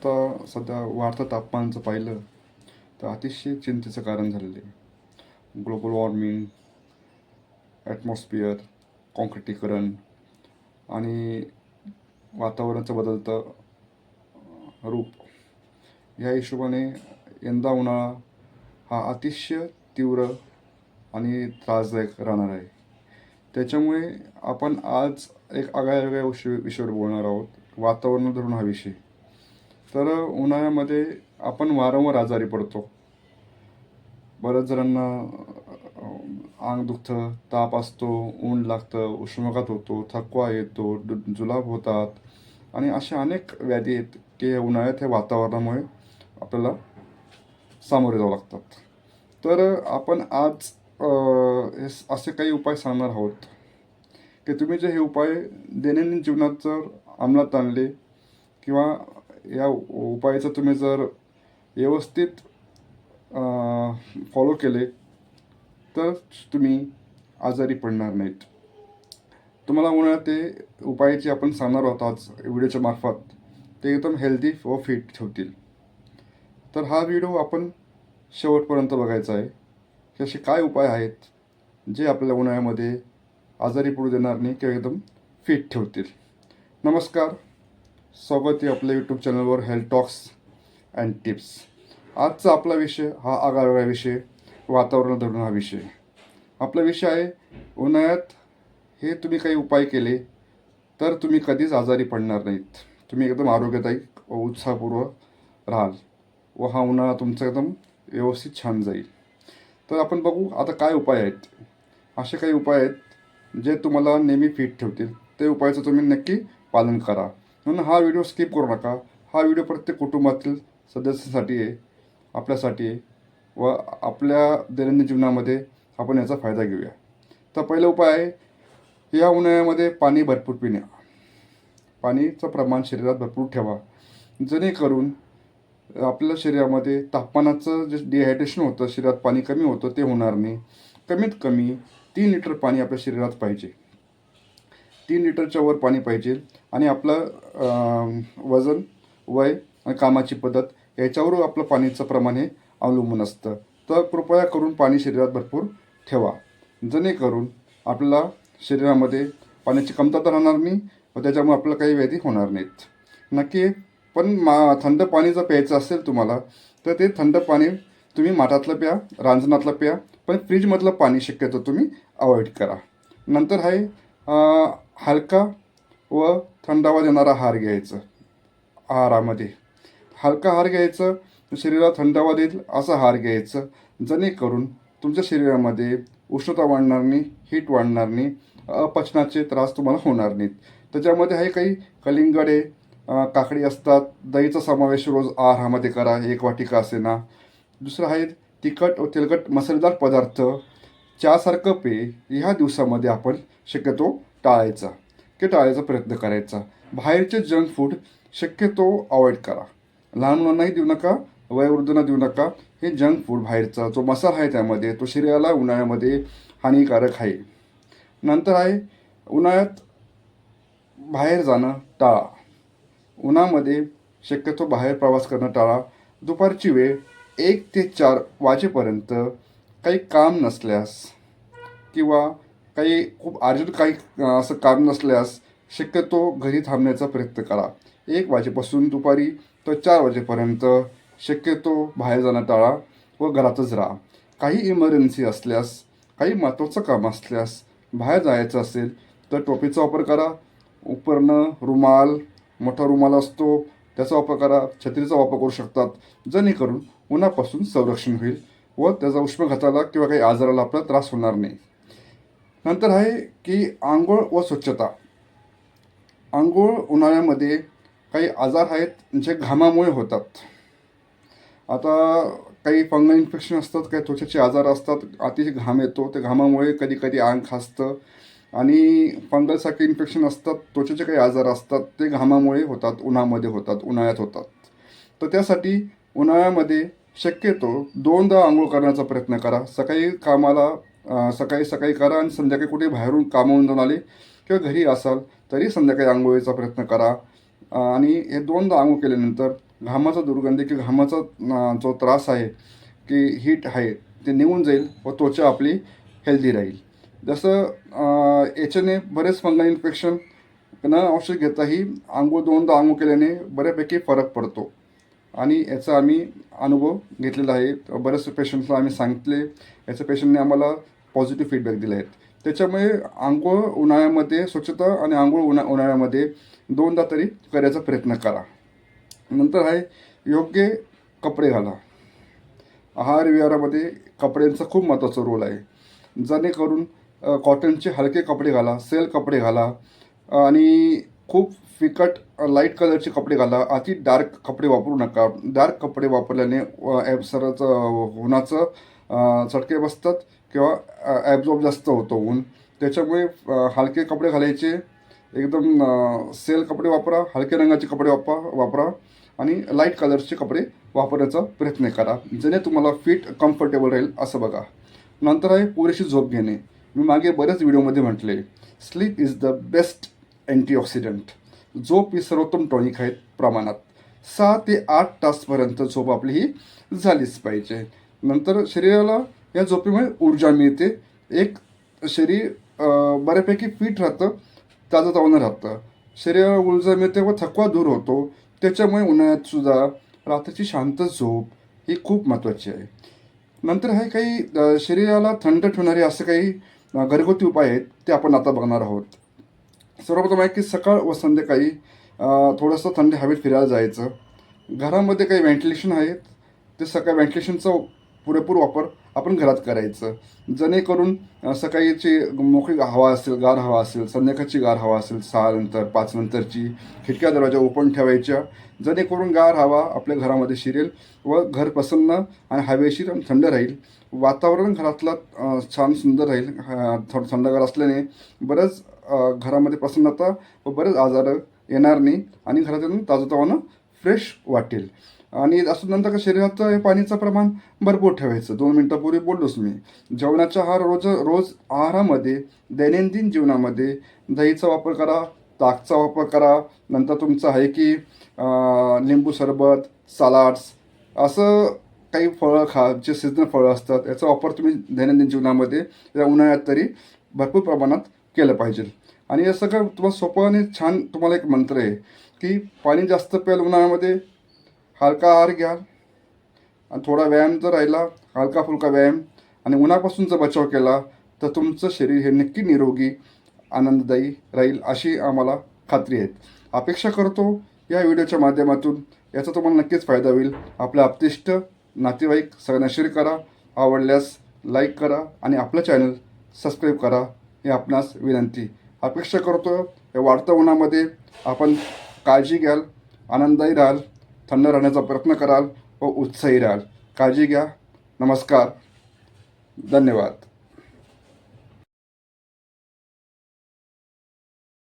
आत्ता सध्या वाढतं तापमानाचं पाहिलं तर अतिशय चिंतेचं कारण झालेलं आहे. ग्लोबल वॉर्मिंग, ॲटमॉस्फिअर, काँक्रिटीकरण आणि वातावरणाचं बदलतं रूप ह्या हिशोबाने यंदा उन्हाळा हा अतिशय तीव्र आणि त्रासदायक राहणार आहे. त्याच्यामुळे आपण आज एक आगळ्यावेगळ्या विषयावर बोलणार आहोत. वातावरण धरून हा विषय. तर उन्हाळ्यामध्ये आपण वारंवार आजारी पडतो. बऱ्याच जणांना अंग दुखतं, ताप असतो, ऊन लागतं, उष्माघात होतो, थकवा येतो, जुलाब होतात आणि अशा अनेक व्याधी आहेत की उन्हाळ्यात ह्या वातावरणामुळे आपल्याला सामोरे जावं लागतात. तर आपण आज असे काही उपाय सांगणार आहोत की तुम्ही जे हे उपाय दैनंदिन जीवनात जर अंमलात आणले किंवा या उपायाचं तुम्ही जर व्यवस्थित फॉलो केले तर तुम्ही आजारी पडणार नाहीत. तुम्हाला उन्हाळ्यात ते उपायाचे आपण सांगणार आहोत आज व्हिडिओच्या मार्फत, ते एकदम हेल्दी व फिट ठेवतील. तर हा व्हिडिओ आपण शेवटपर्यंत बघायचा आहे की असे काय उपाय आहेत जे आपल्याला उन्हाळ्यामध्ये आजारी पडू देणार नाही किंवा एकदम फिट ठेवतील. नमस्कार, स्वागत आहे आपल्या यूट्यूब चॅनलवर हेल्थ टॉक्स अँड टिप्स. आजचा आपला विषय हा आगळावेगळा विषय, वातावरण धरून हा विषय. आपला विषय आहे उन्हाळ्यात हे तुम्ही काही उपाय केले तर तुम्ही कधीच आजारी पडणार नाहीत. तुम्ही एकदम आरोग्यदायी व उत्साहपूर्वक राहाल व हा उन्हाळा तुमचा एकदम व्यवस्थित छान जाईल. तर आपण बघू आता काय उपाय आहेत. असे काही उपाय आहेत जे तुम्हाला नेहमी फिट ठेवतील. ते उपायाचं तुम्ही नक्की पालन करा. म्हणून हा व्हिडिओ स्किप करू नका. हा व्हिडिओ प्रत्येक कुटुंबातील सदस्यासाठी आहे, आपल्यासाठी आहे व आपल्या दैनंदिन जीवनामध्ये आपण याचा फायदा घेऊया. तर पहिला उपाय आहे, या उन्हाळ्यामध्ये पाणी भरपूर पिणे. पाणीचं प्रमाण शरीरात भरपूर ठेवा, जेणेकरून आपल्या शरीरामध्ये तापमानाचं जे डिहायड्रेशन होतं, शरीरात पाणी कमी होतं ते होणार नाही. कमीत कमी 3 लिटर पाणी आपल्या शरीरात पाहिजे. 3 लिटरच्या वर पाणी पाहिजे. आणि आपलं वजन, वय आणि कामाची पद्धत याच्यावर आपलं पाणीचं प्रमाण हे अवलंबून असतं. तर कृपया करून पाणी शरीरात भरपूर ठेवा, जेणेकरून आपल्याला शरीरामध्ये पाण्याची कमतरता राहणार नाही व त्याच्यामुळे आपल्याला काही व्याधी होणार नाहीत. नक्की. पण थंड पाणी जर प्यायचं असेल तुम्हाला तर ते थंड पाणी तुम्ही माठातलं प्या, रांजणातलं प्या, पण फ्रीजमधलं पाणी शक्यतो तुम्ही अवॉइड करा. नंतर आहे हलका व थंडावा देणारा आहार घ्यायचं. आहारामध्ये हलका आहार घ्यायचं, शरीराला थंडावा देईल असा आहार घ्यायचं, जेणेकरून तुमच्या शरीरामध्ये उष्णता वाढणार नाही, हीट वाढणार नाही, अपचनाचे त्रास तुम्हाला होणार नाहीत. त्याच्यामध्ये आहे काही कलिंगड आहे, काकडी असतात. दहीचा समावेश रोज आहारामध्ये करा, 1 वाटिका असे ना. दुसरं आहे तिखट व तेलकट मसालेदार पदार्थ, चहासारखं पेय ह्या दिवसामध्ये आपण शक्यतो टाळायचा प्रयत्न करायचा. बाहेरचे जंक फूड शक्यतो अवॉइड करा. लहान मुलांनाही देऊ नका, वयोवृद्धांना देऊ नका. हे जंक फूड बाहेरचा जो मसाला आहे त्यामध्ये तो शरीराला उन्हाळ्यामध्ये हानिकारक आहे. नंतर आहे उन्हाळ्यात बाहेर जाणं टाळा. उन्हामध्ये शक्यतो बाहेर प्रवास करणं टाळा. दुपारची वेळ 1 ते 4 वाजेपर्यंत काही काम नसल्यास किंवा काही खूप अर्जंट काही असं काम नसल्यास शक्यतो घरी थांबण्याचा प्रयत्न करा. 1 वाजेपासून दुपारी तर 4 वाजेपर्यंत शक्यतो बाहेर जाणं टाळा व घरातच राहा. काही इमर्जन्सी असल्यास, काही महत्त्वाचं काम असल्यास बाहेर जायचं असेल तर टोपीचा वापर करा. उपरणं, रुमाल, मोठा रुमाल असतो त्याचा वापर करा. छत्रीचा वापर करू शकतात, जेणेकरून उन्हापासून संरक्षण होईल व त्याचा उष्माघाताला किंवा काही आजाराला आपला त्रास होणार नाही. नंतर आहे की आंघोळ व स्वच्छता. आंघोळ उन्हाळ्यामध्ये काही आजार आहेत जे घामामुळे होतात. आता काही फंगल इन्फेक्शन असतात, काही त्वचेचे आजार असतात. अतिशय घाम येतो, ते घामामुळे कधी कधी अंग खाजतं आणि फंगलसारखे इन्फेक्शन असतात. त्वचेचे काही आजार असतात ते घामामुळे होतात, उन्हामध्ये होतात, उन्हाळ्यात होतात. तर त्यासाठी उन्हाळ्यामध्ये शक्यतो 2दा आंघोळ करण्याचा प्रयत्न करा. सकाळी करा आणि संध्याकाळी कुठे बाहेरून कामावून जाऊन आले किंवा घरी असाल तरी संध्याकाळी आंघोळीचा प्रयत्न करा. आणि हे 2दा आंघोळ केल्यानंतर घामाचा दुर्गंधी किंवा घामाचा जो त्रास आहे की हीट आहे ते निघून जाईल व त्वचा आपली हेल्दी राहील. जसं याच्याने बरेच फंगल इन्फेक्शन न औषध घेताही आंघोळ 2दा आंघोळ केल्याने बऱ्यापैकी फरक पडतो आणि याचा आम्ही अनुभव घेतलेला आहे. बऱ्याच पेशंट्सला आम्ही सांगितले, याच्या पेशंटने आम्हाला पॉझिटिव्ह फीडबॅक दिले आहेत. त्याच्यामुळे आंघोळ उन्हाळ्यामध्ये स्वच्छता आणि आंघोळ उन्हाळ्यामध्ये 2दा तरी करायचा प्रयत्न करा. नंतर आहे योग्य कपडे घाला. आहार विहारामध्ये कपड्यांचा खूप महत्त्वाचा रोल आहे. जेणेकरून कॉटनचे हलके कपडे घाला, सेल कपडे घाला आणि खूप फिकट लाईट कलरचे कपडे घाला. अति डार्क कपडे वापरू नका. डार्क कपडे वापरल्याने उन्हाचं चटके बसतात किंवा ॲब्झॉर्ब जास्त होतं ऊन. त्याच्यामुळे हलके कपडे घालायचे, एकदम सेल कपडे वापरा, हलक्या रंगाचे कपडे वापरा आणि लाईट कलरचे कपडे वापरण्याचा प्रयत्न करा, जेणे तुम्हाला फिट कम्फर्टेबल राहील असं बघा. नंतर आहे पुरेशी झोप घेणे. मी मागे बऱ्याच व्हिडिओमध्ये म्हटले, sleep is the best antioxidant. झोप ही सर्वोत्तम टॉनिक आहे प्रमाणात. 6 ते 8 तासपर्यंत झोप आपली ही झालीच पाहिजे. नंतर शरीराला या झोपेमुळे ऊर्जा मिळते. एक शरीर बऱ्यापैकी फिट राहतं, ताजंतवानं राहतं. शरीराला ऊर्जा मिळते व थकवा दूर होतो. त्याच्यामुळे उन्हाळ्यात सुद्धा रात्रीची शांत झोप ही खूप महत्त्वाची आहे. नंतर आहे काही शरीराला थंड ठेवणारे असे काही घरगुती उपाय आहेत, ते आपण आता बघणार आहोत. सर्वप्रथम आहे की सकाळ व संध्याकाळी थोडंसं थंड हवेत फिरायला जायचं. घरामध्ये काही व्हेंटिलेशन आहेत, ते सकाळी व्हेंटिलेशनचा पुरेपूर वापर आपण घरात करायचं. जेणेकरून सकाळीची मोकळी हवा असेल, गार हवा असेल, संध्याकाळची गार हवा असेल, 6 नंतर 5 नंतरची खिडक्या दरवाजा ओपन ठेवायच्या, जेणेकरून गार हवा आपल्या घरामध्ये शिरेल व घर प्रसन्न आणि हवेशीर आणि थंड राहील. वातावरण घरातलं छान सुंदर राहील. थोडं थंडगार असल्याने बरंच घरामध्ये प्रसन्नता व बरेच आजार येणार नाही आणि घरातून ताजंतवानं फ्रेश वाटेल. आणि असं नंतर का शरीराचं पाणीचं प्रमाण भरपूर ठेवायचं. 2 मिनटापूर्वी बोललोच मी. जेवणाचा आहार रोज आहारामध्ये, दैनंदिन जीवनामध्ये दहीचा वापर करा, ताकचा वापर करा. नंतर तुमचं आहे की लिंबू सरबत, सलाड्स असं काही फळं खा, जे सीजनल फळं असतात. याचा वापर तुम्ही दैनंदिन जीवनामध्ये या उन्हाळ्यात तरी भरपूर प्रमाणात केलं पाहिजे. आणि हे सगळं तुम्हाला सोपं आणि छान. तुम्हाला एक मंत्र आहे की पाणी जास्त प्याल उन्हाळ्यामध्ये, हलका आहार घ्या आणि थोडा व्यायाम जर राहिला, हलका फुलका व्यायाम आणि उन्हापासून जर बचाव केला तर तुमचं शरीर हे नक्की निरोगी आनंददायी राहील अशी आम्हाला खात्री आहे. अपेक्षा करतो या व्हिडिओच्या माध्यमातून याचा तुम्हाला नक्कीच फायदा होईल. आपल्या आप्तेष्ट नातेवाईक सगळ्यांना शेअर करा. आवडल्यास लाईक करा आणि आपलं चॅनल सबस्क्राईब करा, हे आपणास विनंती. अपेक्षा करतो या वाढत्या उन्हामध्ये आपण काळजी घ्याल, आनंददायी राहाल, थंड राहण्याचा प्रयत्न कराल व उत्साही राहाल. काळजी घ्या. नमस्कार. धन्यवाद.